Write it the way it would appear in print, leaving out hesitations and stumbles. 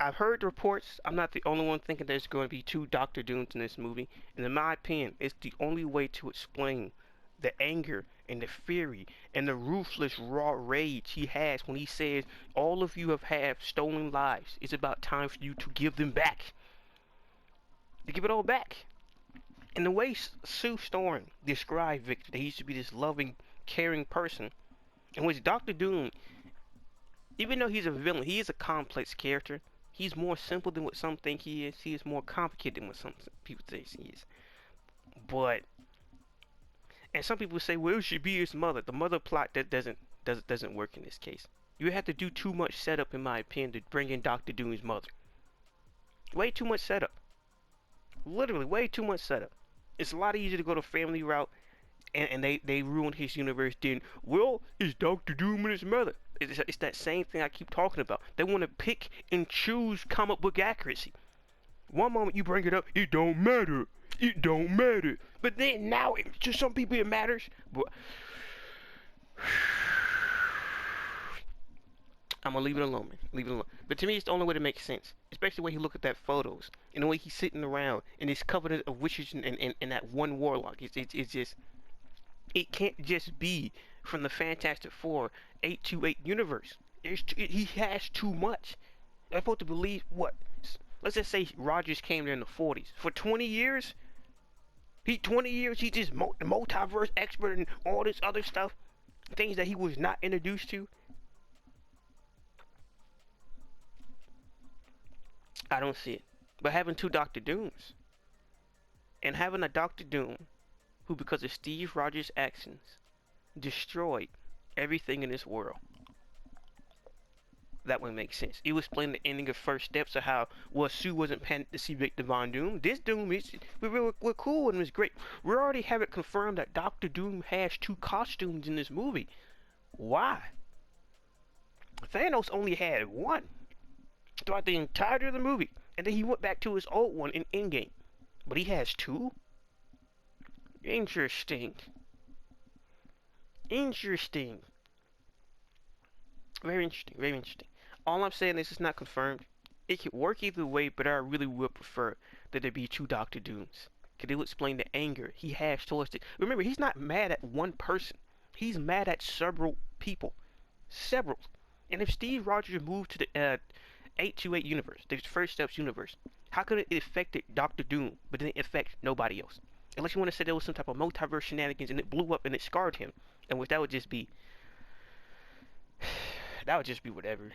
I've heard reports. I'm not the only one thinking there's going to be two Doctor Dooms in this movie, and in my opinion, it's the only way to explain the anger and the fury and the ruthless raw rage he has when he says, "All of you have stolen lives. It's about time for you to give them back. To give it all back." And the way Sue Storm described Victor, that he used to be this loving, caring person, in which Doctor Doom, even though he's a villain, he is a complex character. He's more simple than what some think he is. He is more complicated than what some people think he is. But, and some people say, well, it should be his mother. The mother plot that doesn't work in this case. You have to do too much setup, in my opinion, to bring in Doctor Doom's mother. Way too much setup. Literally, way too much setup. It's a lot easier to go the family route, and they ruin his universe. Then, well, it's Doctor Doom and his mother. It's that same thing I keep talking about. They want to pick and choose comic book accuracy. One moment you bring it up, it don't matter. It don't matter. But then now, to some people it matters. But I'm gonna leave it alone, man. Leave it alone. But to me, it's the only way to make sense. Especially when you look at that photos and the way he's sitting around and it's covered of witches and that one warlock. It's just, it can't just be from the Fantastic Four 828 universe. He has too much. I'm supposed to believe what? Let's just say Rogers came there in the 40s. For 20 years, 20 years he's just the multiverse expert and all this other stuff, things that he was not introduced to. I don't see it. But having two Doctor Dooms, and having a Doctor Doom who, because of Steve Rogers' actions, destroyed everything in this world, that would make sense. It was explaining the ending of First Steps of how, well, Sue wasn't panicked to see Victor Von Doom. This Doom is, we're cool and it's great. We already have it confirmed that Doctor Doom has two costumes in this movie. Why? Thanos only had one throughout the entirety of the movie, and then he went back to his old one in Endgame. But he has two? Interesting. Interesting. Very interesting, very interesting. All I'm saying is it's not confirmed. It could work either way, but I really would prefer that there be two Doctor Dooms. Because it would explain the anger he has towards it. Remember, he's not mad at one person. He's mad at several people. Several. And if Steve Rogers moved to the 828 universe, the First Steps universe, how could it affect Doctor Doom, but didn't affect nobody else? Unless you want to say there was some type of multiverse shenanigans and it blew up and it scarred him. And which that would just be whatever.